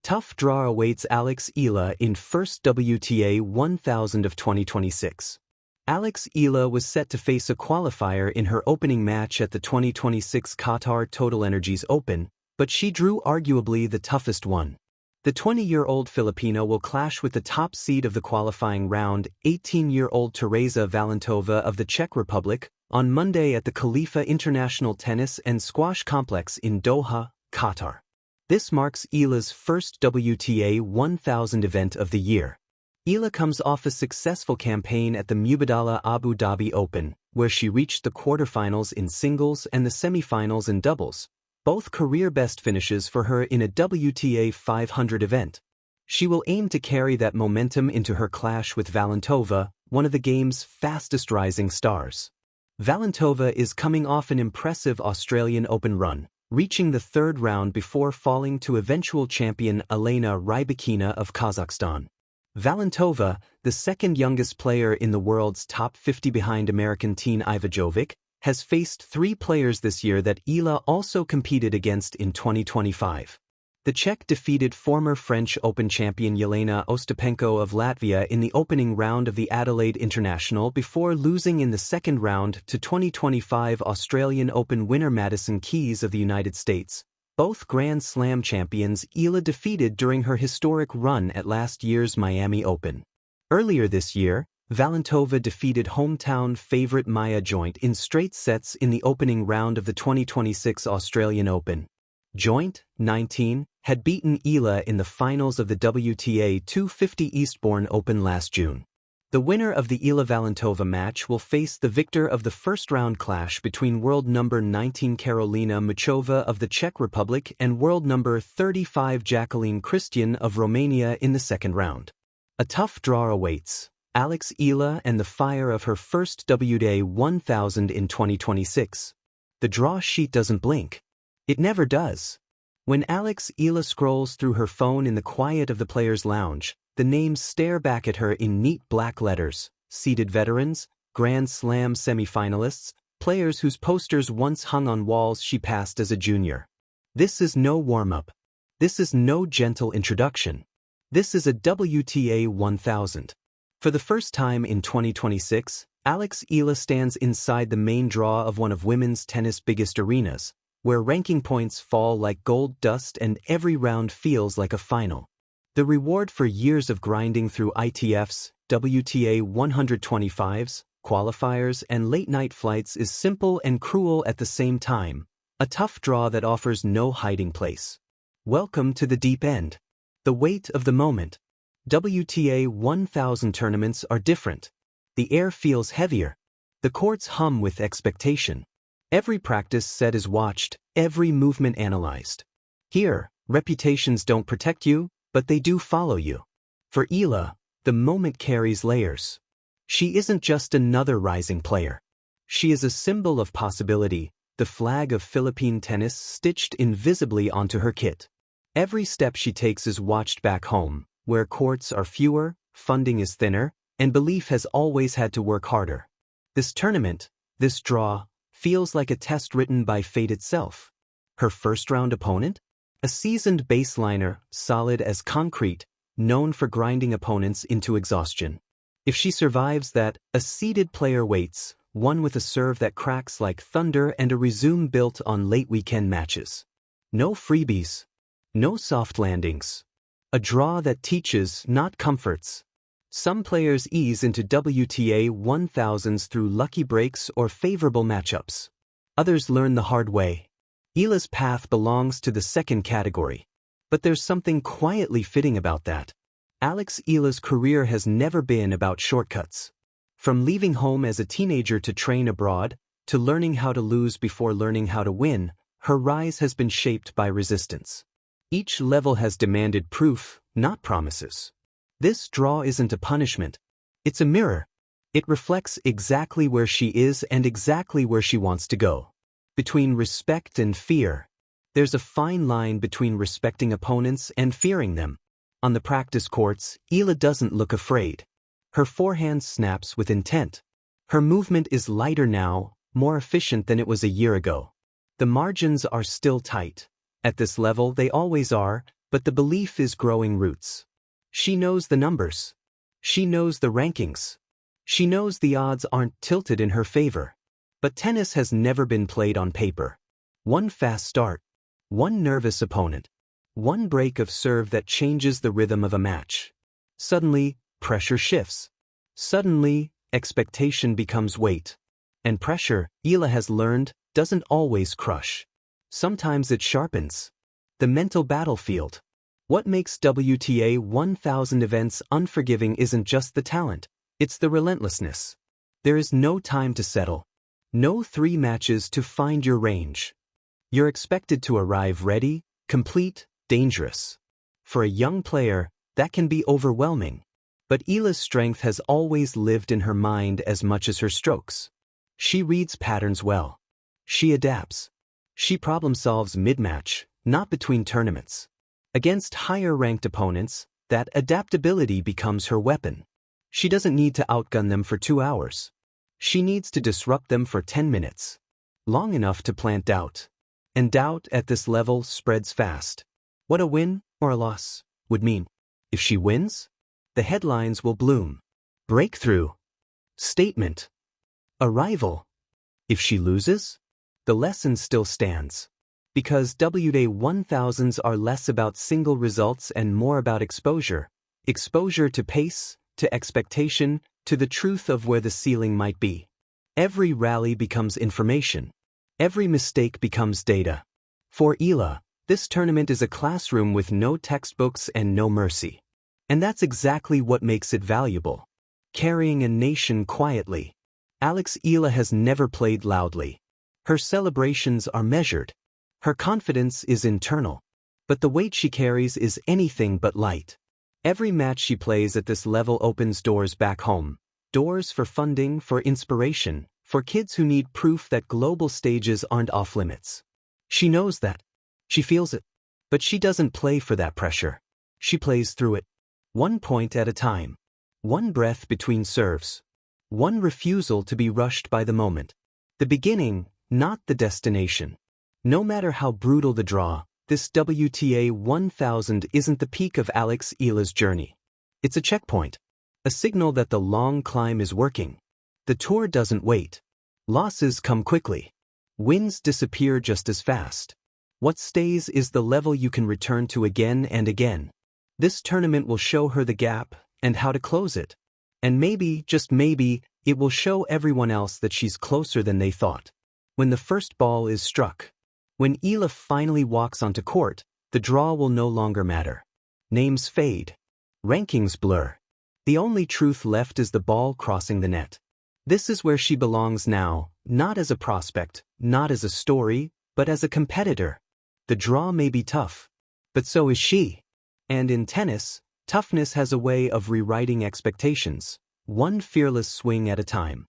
Tough draw awaits Eala in first WTA 1000 of 2026. Eala was set to face a qualifier in her opening match at the 2026 Qatar TotalEnergies Open, but she drew arguably the toughest one. The 20-year-old Filipino will clash with the top seed of the qualifying round, 18-year-old Teresa Valentova of the Czech Republic, on Monday at the Khalifa International Tennis and Squash Complex in Doha, Qatar. This marks Eala's first WTA 1000 event of the year. Eala comes off a successful campaign at the Mubadala Abu Dhabi Open, where she reached the quarterfinals in singles and the semifinals in doubles, both career-best finishes for her in a WTA 500 event. She will aim to carry that momentum into her clash with Valentova, one of the game's fastest rising stars. Valentova is coming off an impressive Australian Open run, reaching the third round before falling to eventual champion Elena Rybakina of Kazakhstan. Valentova, the second youngest player in the world's top 50 behind American Tine Ivajovic, has faced 3 players this year that Eala also competed against in 2025. The Czech defeated former French Open champion Jelena Ostapenko of Latvia in the opening round of the Adelaide International before losing in the second round to 2025 Australian Open winner Madison Keys of the United States, both Grand Slam champions Eala defeated during her historic run at last year's Miami Open. Earlier this year, Valentova defeated hometown favorite Maya Joint in straight sets in the opening round of the 2026 Australian Open. Joint, 19, had beaten Eala in the finals of the WTA 250 Eastbourne Open last June. The winner of the Eala-Valentova match will face the victor of the first-round clash between world number 19 Karolina Muchova of the Czech Republic and world number 35 Jacqueline Christian of Romania in the second round. A tough draw awaits Eala and the fire of her first WTA 1000 in 2026. The draw sheet doesn't blink. It never does. When Eala scrolls through her phone in the quiet of the players' lounge, the names stare back at her in neat black letters: seeded veterans, Grand Slam semifinalists, players whose posters once hung on walls she passed as a junior. This is no warm-up. This is no gentle introduction. This is a WTA 1000. For the first time in 2026, Eala stands inside the main draw of one of women's tennis' biggest arenas, where ranking points fall like gold dust and every round feels like a final. The reward for years of grinding through ITFs, WTA 125s, qualifiers, and late-night flights is simple and cruel at the same time, a tough draw that offers no hiding place. Welcome to the deep end. The weight of the moment. WTA 1000 tournaments are different. The air feels heavier. The courts hum with expectation. Every practice set is watched, every movement analyzed. Here, reputations don't protect you, but they do follow you. For Eala, the moment carries layers. She isn't just another rising player. She is a symbol of possibility, the flag of Philippine tennis stitched invisibly onto her kit. Every step she takes is watched back home, where courts are fewer, funding is thinner, and belief has always had to work harder. This tournament, this draw, feels like a test written by fate itself. Her first-round opponent? A seasoned baseliner, solid as concrete, known for grinding opponents into exhaustion. If she survives that, a seeded player waits, one with a serve that cracks like thunder and a resume built on late weekend matches. No freebies. No soft landings. A draw that teaches, not comforts. Some players ease into WTA 1000s through lucky breaks or favorable matchups. Others learn the hard way. Eala's path belongs to the second category. But there's something quietly fitting about that. Eala's career has never been about shortcuts. From leaving home as a teenager to train abroad, to learning how to lose before learning how to win, her rise has been shaped by resistance. Each level has demanded proof, not promises. This draw isn't a punishment. It's a mirror. It reflects exactly where she is and exactly where she wants to go. Between respect and fear. There's a fine line between respecting opponents and fearing them. On the practice courts, Eala doesn't look afraid. Her forehand snaps with intent. Her movement is lighter now, more efficient than it was a year ago. The margins are still tight. At this level they always are, But the belief is growing roots. She knows the numbers. She knows the rankings. She knows the odds aren't tilted in her favor. But tennis has never been played on paper. One fast start, one nervous opponent, one break of serve that changes the rhythm of a match. Suddenly, pressure shifts. Suddenly, expectation becomes weight. And pressure, Eala has learned, doesn't always crush. Sometimes it sharpens. The mental battlefield. What makes WTA 1000 events unforgiving isn't just the talent, it's the relentlessness. There is no time to settle. No 3 matches to find your range. You're expected to arrive ready, complete, dangerous. For a young player, that can be overwhelming. But Eala's strength has always lived in her mind as much as her strokes. She reads patterns well. She adapts. She problem solves mid-match, not between tournaments. Against higher-ranked opponents, that adaptability becomes her weapon. She doesn't need to outgun them for 2 hours. She needs to disrupt them for 10 minutes. Long enough to plant doubt. And doubt at this level spreads fast. What a win, or a loss, would mean. If she wins, the headlines will bloom. Breakthrough. Statement. Arrival. If she loses, the lesson still stands. Because WTA 1000s are less about single results and more about exposure. Exposure to pace, to expectation, to the truth of where the ceiling might be. Every rally becomes information. Every mistake becomes data. For Eala, this tournament is a classroom with no textbooks and no mercy. And that's exactly what makes it valuable. Carrying a nation quietly. Alex Eala has never played loudly. Her celebrations are measured. Her confidence is internal. But the weight she carries is anything but light. Every match she plays at this level opens doors back home. Doors for funding, for inspiration, for kids who need proof that global stages aren't off-limits. She knows that. She feels it. But she doesn't play for that pressure. She plays through it. 1 point at a time. 1 breath between serves. 1 refusal to be rushed by the moment. The beginning, not the destination. No matter how brutal the draw, this WTA 1000 isn't the peak of Alex Eala's journey. It's a checkpoint. A signal that the long climb is working. The tour doesn't wait. Losses come quickly. Wins disappear just as fast. What stays is the level you can return to again and again. This tournament will show her the gap and how to close it. And maybe, just maybe, it will show everyone else that she's closer than they thought. When the first ball is struck. When Eala finally walks onto court, the draw will no longer matter. Names fade. Rankings blur. The only truth left is the ball crossing the net. This is where she belongs now, not as a prospect, not as a story, but as a competitor. The draw may be tough, but so is she. And in tennis, toughness has a way of rewriting expectations, 1 fearless swing at a time.